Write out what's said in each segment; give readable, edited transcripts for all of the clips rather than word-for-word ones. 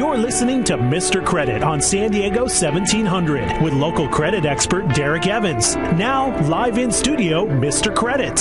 You're listening to Mr. Credit on San Diego 1700 with local credit expert Derek Evans. Now, live in studio, Mr. Credit.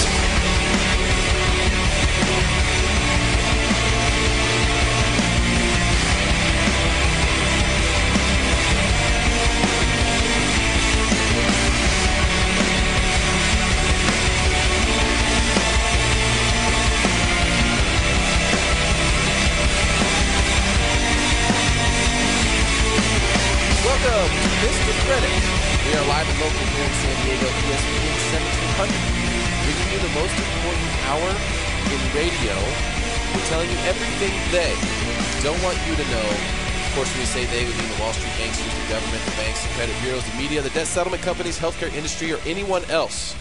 Don't want you to know. Of course, when we say they, we mean the Wall Street gangsters, the government, the banks, the credit bureaus, the media, the debt settlement companies, healthcare industry, or anyone else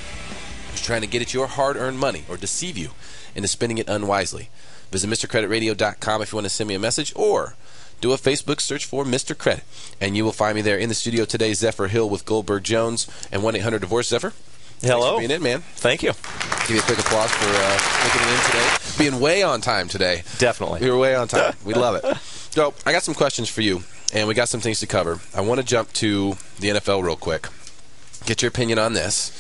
who's trying to get at your hard-earned money or deceive you into spending it unwisely. Visit MrCreditRadio.com if you want to send me a message, or do a Facebook search for Mr. Credit, and you will find me there. In the studio today, Zephyr Hill with Goldberg Jones and 1-800-DIVORCE. Zephyr, hello. Thanks for being in, man. Thank you. Give you a quick applause for making it in today. Being way on time today. Definitely. You're way on time. We love it. So, I got some questions for you, and we got some things to cover. I want to jump to the NFL real quick. Get your opinion on this.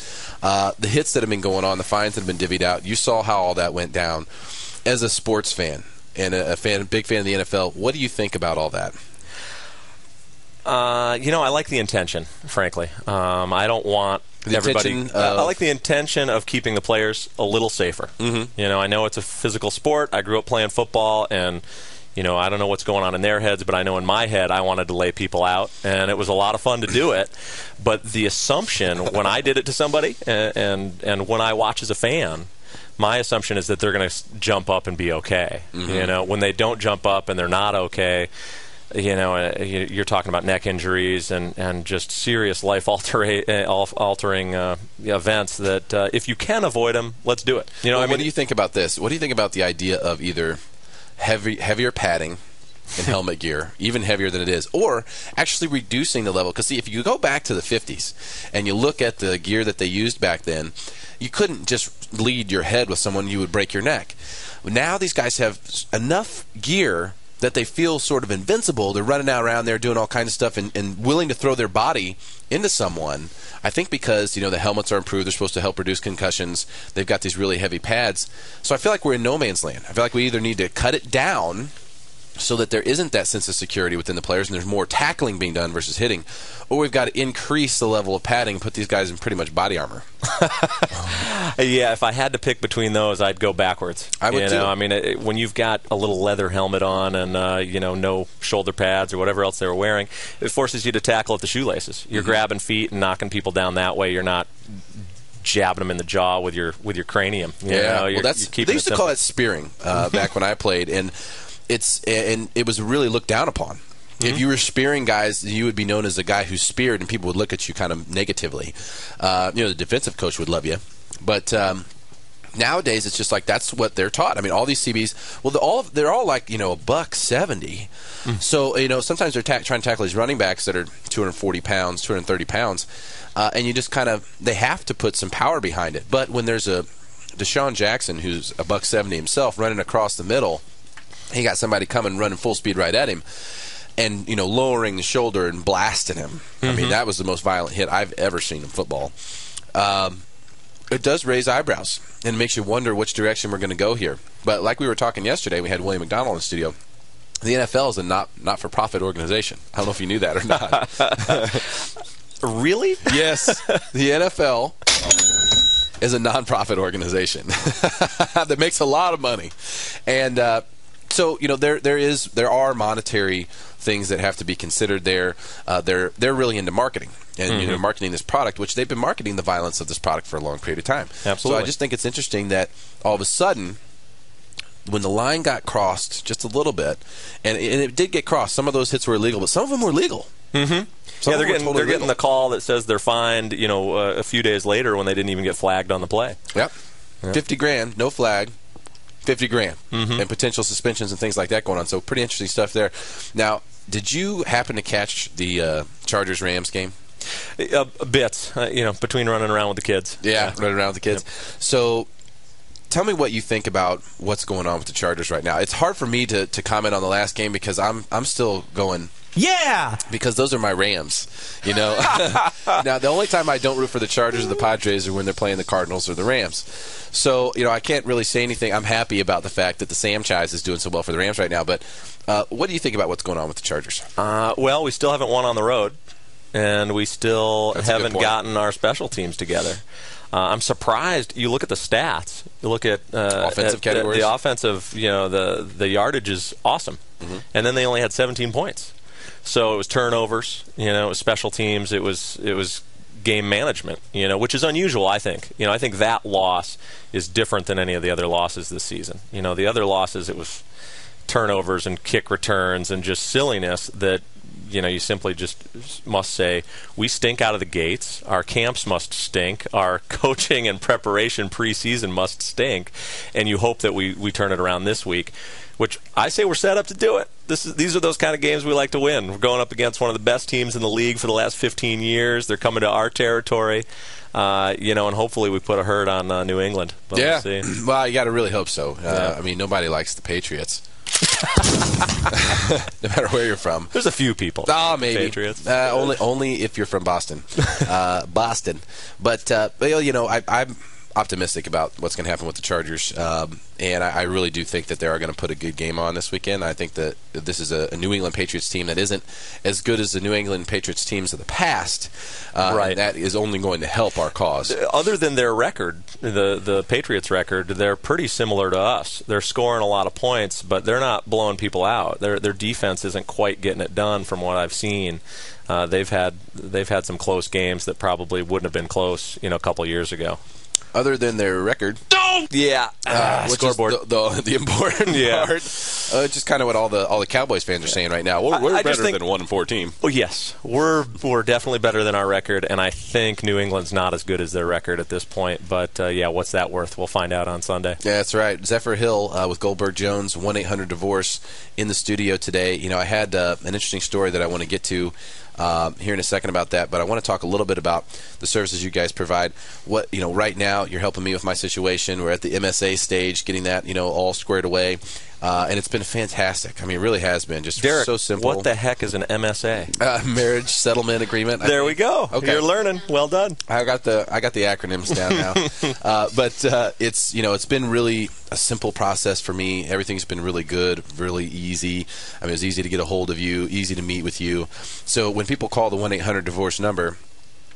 The hits that have been going on, the fines that have been divvied out, you saw how all that went down. As a sports fan and a big fan of the NFL, what do you think about all that? I like the intention, frankly. I don't want everybody. I like the intention of keeping the players a little safer. Mm-hmm. I know it's a physical sport. I grew up playing football, and I don't know what's going on in their heads, but I know in my head I wanted to lay people out, and it was a lot of fun to do it. But the assumption when I did it to somebody, and when I watch as a fan, my assumption is that they're going to jump up and be okay. Mm-hmm. When they don't jump up and they're not okay. You're talking about neck injuries and just serious life-altering events that if you can avoid them, let's do it. What do you think about this? What do you think about the idea of either heavier padding and helmet gear, even heavier than it is, or actually reducing the level? Because, see, if you go back to the 50s and you look at the gear that they used back then, you couldn't just lead your head with someone, you would break your neck. Now these guys have enough gear that they feel sort of invincible. They're running out around there doing all kinds of stuff and willing to throw their body into someone. I think because, the helmets are improved. They're supposed to help reduce concussions. They've got these really heavy pads. So I feel like we're in no man's land. I feel like we either need to cut it down so that there isn't that sense of security within the players and there's more tackling being done versus hitting, or we've got to increase the level of padding and put these guys in pretty much body armor. Yeah, if I had to pick between those, I'd go backwards. I would too. When you've got a little leather helmet on and no shoulder pads or whatever else they were wearing, it forces you to tackle at the shoelaces. You're grabbing feet and knocking people down that way. You're not jabbing them in the jaw with your cranium. They used to call that spearing back when I played, and it was really looked down upon. Mm-hmm. If you were spearing guys, you would be known as the guy who speared, and people would look at you kind of negatively. The defensive coach would love you. But nowadays, it's just like that's what they're taught. All these CBs, they're all like, $170. Mm-hmm. So, sometimes they're trying to tackle these running backs that are 240 pounds, 230 pounds, and you just they have to put some power behind it. But when there's a Deshaun Jackson, who's $170 himself, running across the middle, he got somebody coming running full speed right at him and, lowering the shoulder and blasting him. Mm-hmm. That was the most violent hit I've ever seen in football. It does raise eyebrows and makes you wonder which direction we're going to go here. But like we were talking yesterday, we had William McDonald in the studio. The NFL is a not-for-profit organization. I don't know if you knew that or not. Really? Yes. The NFL is a non-profit organization that makes a lot of money. And so, there are monetary things that have to be considered there. They're really into marketing and marketing this product, which they've been marketing the violence of this product for a long period of time. Absolutely. So I just think it's interesting that all of a sudden, when the line got crossed just a little bit, and it did get crossed, some of those hits were illegal, but some of them were legal. Mm-hmm. They're getting the call that says they're fined, a few days later when they didn't even get flagged on the play. Yep. $50,000, no flag. $50,000 and potential suspensions and things like that going on. So pretty interesting stuff there. Now, did you happen to catch the Chargers-Rams game? A bit, between running around with the kids. Yeah, running around with the kids. Yep. So tell me what you think about what's going on with the Chargers right now. It's hard for me to comment on the last game because I'm still going. Yeah! Because those are my Rams, you know. Now, the only time I don't root for the Chargers or the Padres are when they're playing the Cardinals or the Rams. So, you know, I can't really say anything. I'm happy about the fact that the Samchise is doing so well for the Rams right now. But what do you think about what's going on with the Chargers? Well, we still haven't won on the road, and we still haven't gotten our special teams together. I'm surprised. You look at the stats. You look at offensive categories. The offensive, you know, the yardage is awesome. Mm-hmm. And then they only had 17 points. So it was turnovers, you know, it was special teams, it was game management, you know, which is unusual, I think. You know, I think that loss is different than any of the other losses this season. You know, the other losses, it was turnovers and kick returns and just silliness that, you know, you simply just must say, we stink out of the gates, our camps must stink, our coaching and preparation preseason must stink, and you hope that we turn it around this week, which I say we're set up to do it. These are those kind of games we like to win. We're going up against one of the best teams in the league for the last 15 years. They're coming to our territory, you know, and hopefully we put a hurt on New England. But yeah, we'll see. Well, you got to really hope so. I mean, nobody likes the Patriots. No matter where you're from. There's a few people. Oh, maybe. Patriots. Only if you're from Boston. Boston. But, you know, I'm optimistic about what's going to happen with the Chargers, and I really do think that they are going to put a good game on this weekend. I think that this is a New England Patriots team that isn't as good as the New England Patriots teams of the past, right. And that is only going to help our cause. Other than their record, the Patriots record, they're pretty similar to us. They're scoring a lot of points, but they're not blowing people out. Their defense isn't quite getting it done from what I've seen. They've had some close games that probably wouldn't have been close, you know, a couple years ago. Other than their record, yeah, which scoreboard, is the important part. Just kind of what all the Cowboys fans are saying right now. We're better than 1-4 team. Oh yes, we're definitely better than our record, and I think New England's not as good as their record at this point. But yeah, what's that worth? We'll find out on Sunday. Yeah, that's right. Zephyr Hill with Goldberg Jones, 1-800-DIVORCE in the studio today. You know, I had an interesting story that I want to get to here in a second about that, but I want to talk a little bit about the services you guys provide. What, you know, right now you're helping me with my situation. We're at the MSA stage, getting that, you know, all squared away, and it's been fantastic. I mean, it really has been. Just Derek, so simple. What the heck is an MSA? Marriage Settlement Agreement. There we go. Okay. You're learning. Well done. I got the acronyms down now. But it's, you know, it's been really a simple process for me. Everything's been really good, really easy. I mean, it's easy to get a hold of you, easy to meet with you. So when people call the 1-800-DIVORCE number,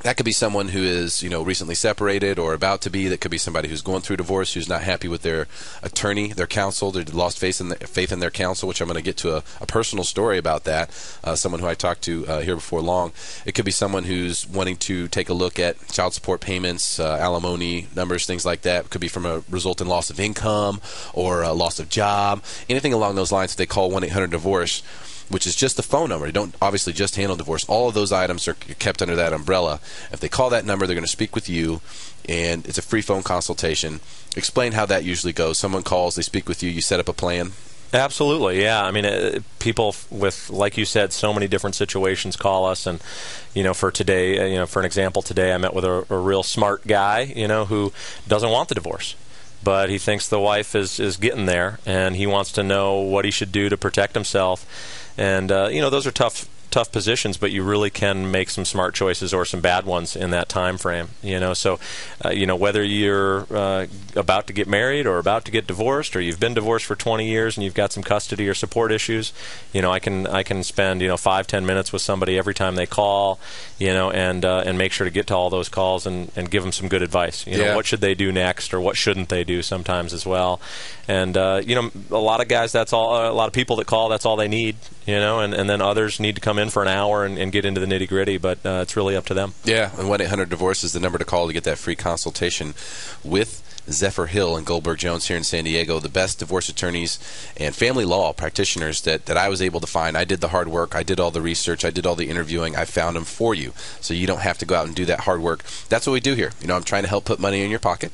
that could be someone who is, you know, recently separated or about to be. That could be somebody who's going through divorce, who's not happy with their attorney, their counsel. They lost faith in their counsel, which I'm going to get to a personal story about that. Someone who I talked to here before long. It could be someone who's wanting to take a look at child support payments, alimony numbers, things like that. It could be from a result in loss of income or a loss of job. Anything along those lines, if they call 1-800-DIVORCE, which is just the phone number. They don't obviously just handle divorce. All of those items are kept under that umbrella. If they call that number, they're going to speak with you, and it's a free phone consultation. Explain how that usually goes. Someone calls, they speak with you, you set up a plan. Absolutely, yeah. I mean, people with, like you said, so many different situations call us, and you know, for today, you know, for an example, today I met with a real smart guy, you know, who doesn't want the divorce, but he thinks the wife is getting there, and he wants to know what he should do to protect himself. And, you know, those are tough positions, but you really can make some smart choices or some bad ones in that time frame. You know, so, you know, whether you're about to get married or about to get divorced, or you've been divorced for 20 years and you've got some custody or support issues, you know, I can spend, you know, 5-10 minutes with somebody every time they call, you know, and make sure to get to all those calls and give them some good advice. You know, what should they do next, or what shouldn't they do sometimes as well. And, you know, a lot of guys, that's all, a lot of people that call, that's all they need, you know, and then others need to come in for an hour and get into the nitty-gritty, but it's really up to them. Yeah, and 1-800-DIVORCE is the number to call to get that free consultation with Zephyr Hill and Goldberg Jones here in San Diego, the best divorce attorneys and family law practitioners that I was able to find. I did the hard work. I did all the research. I did all the interviewing. I found them for you, so you don't have to go out and do that hard work. That's what we do here. You know, I'm trying to help put money in your pocket,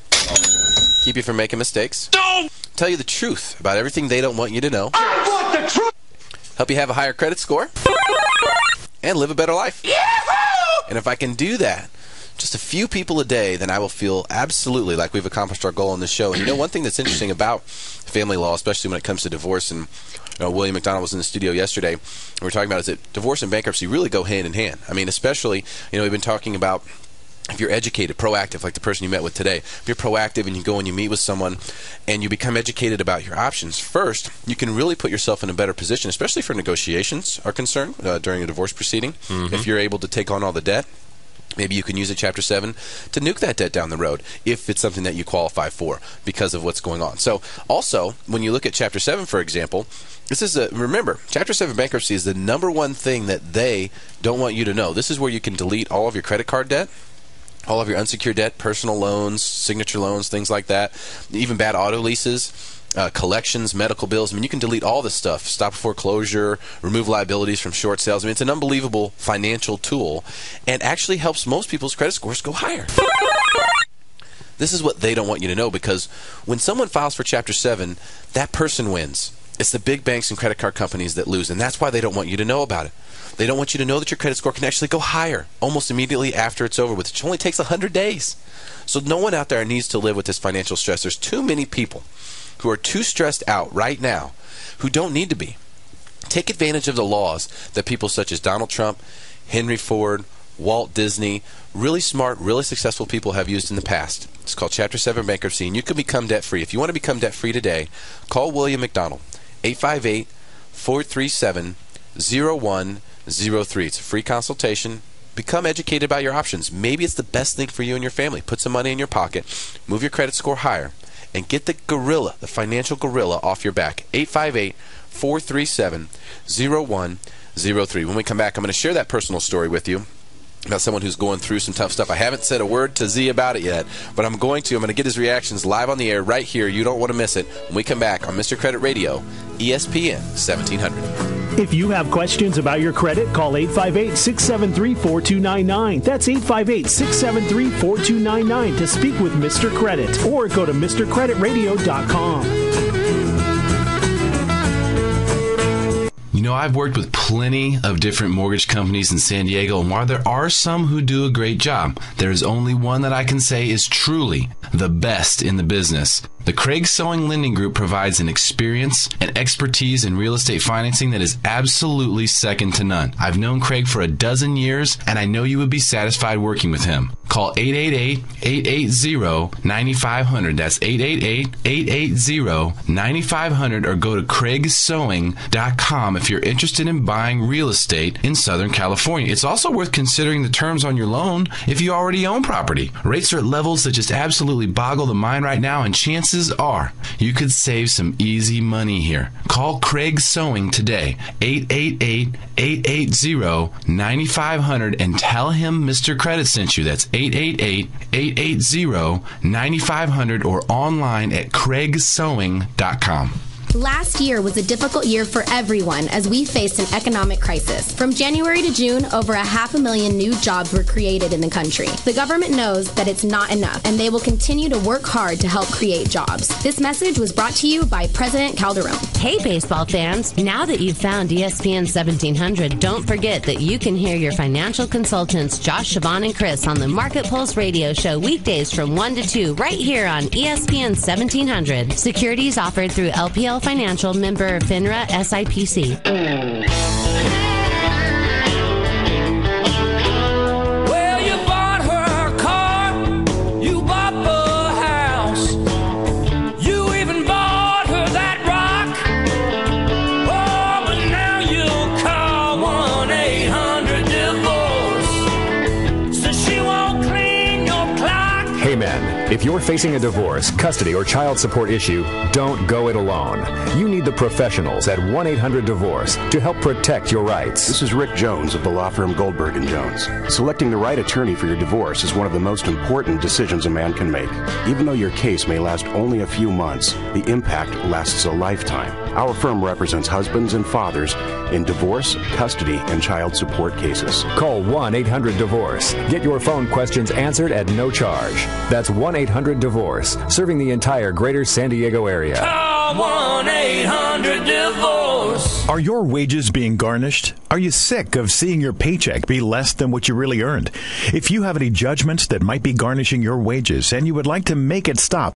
keep you from making mistakes, tell you the truth about everything they don't want you to know. I want the truth! Help you have a higher credit score and live a better life. Yahoo! And if I can do that, just a few people a day, then I will feel absolutely like we've accomplished our goal on this show. And one thing that's interesting about family law, especially when it comes to divorce, and William McDonald was in the studio yesterday, and we were talking about is that divorce and bankruptcy really go hand in hand. I mean, especially, we've been talking about if you're educated, proactive, like the person you met with today, if you're proactive and you go and you meet with someone and you become educated about your options, first, you can really put yourself in a better position, especially for negotiations are concerned during a divorce proceeding. Mm-hmm. If you're able to take on all the debt, maybe you can use a Chapter 7 to nuke that debt down the road if it's something that you qualify for because of what's going on. So also, when you look at Chapter 7, for example, remember, Chapter 7 bankruptcy is the number one thing that they don't want you to know. This is where you can delete all of your credit card debt, all of your unsecured debt, personal loans, signature loans, things like that, even bad auto leases, collections, medical bills. I mean, you can delete all this stuff, stop foreclosure, remove liabilities from short sales. I mean, it's an unbelievable financial tool and actually helps most people's credit scores go higher. This is what they don't want you to know, because when someone files for Chapter 7, that person wins. It's the big banks and credit card companies that lose, and that's why they don't want you to know about it. They don't want you to know that your credit score can actually go higher almost immediately after it's over with. It only takes 100 days. So no one out there needs to live with this financial stress. There's too many people who are too stressed out right now who don't need to be. Take advantage of the laws that people such as Donald Trump, Henry Ford, Walt Disney, really smart, really successful people have used in the past. It's called Chapter 7 bankruptcy, and you can become debt-free. If you want to become debt-free today, call William McDonald, 858-437-0103. It's a free consultation. Become educated about your options. Maybe it's the best thing for you and your family. Put some money in your pocket, move your credit score higher, and get the gorilla, the financial gorilla, off your back. 858-437-0103. When we come back, I'm going to share that personal story with you about someone who's going through some tough stuff. I haven't said a word to Z about it yet, but I'm going to get his reactions live on the air right here. You don't want to miss it when we come back on Mr. Credit Radio, ESPN 1700. If you have questions about your credit, call 858-673-4299. That's 858-673-4299 to speak with Mr. Credit, or go to MrCreditRadio.com. I've worked with plenty of different mortgage companies in San Diego, and while there are some who do a great job, there is only one that I can say is truly the best in the business. The Craig Sewing Lending Group provides an experience and expertise in real estate financing that is absolutely second to none. I've known Craig for a dozen years, and I know you would be satisfied working with him. Call 888-880-9500. That's 888-880-9500, or go to craigsewing.com if you're interested in buying real estate in Southern California. It's also worth considering the terms on your loan if you already own property. Rates are at levels that just absolutely boggle the mind right now, and chances are you could save some easy money here. Call Craig Sewing today, 888-880-9500, and tell him Mr. Credit sent you. That's 888-880-9500, or online at craigsewing.com. Last year was a difficult year for everyone as we faced an economic crisis. From January to June, over 500,000 new jobs were created in the country. The government knows that it's not enough, and they will continue to work hard to help create jobs. This message was brought to you by President Calderon. Hey, baseball fans. Now that you've found ESPN 1700, don't forget that you can hear your financial consultants, Josh, Siobhan, and Chris, on the Market Pulse radio show weekdays from 1 to 2 right here on ESPN 1700. Securities offered through LPL Financial, member FINRA SIPC. Well, you bought her a car, you bought the house, you even bought her that rock. Oh, but now you'll call 1-800-DIVORCE, so she won't clean your clock. Hey man, if you're facing a divorce, custody, or child support issue, don't go it alone. You need the professionals at 1-800-DIVORCE to help protect your rights. This is Rick Jones of the law firm Goldberg & Jones. Selecting the right attorney for your divorce is one of the most important decisions a man can make. Even though your case may last only a few months, the impact lasts a lifetime. Our firm represents husbands and fathers in divorce, custody, and child support cases. Call 1-800-DIVORCE. Get your phone questions answered at no charge. That's 1-800-DIVORCE, serving the entire greater San Diego area. Call 1-800-DIVORCE. divorce. Are your wages being garnished? Are you sick of seeing your paycheck be less than what you really earned? If you have any judgments that might be garnishing your wages and you would like to make it stop,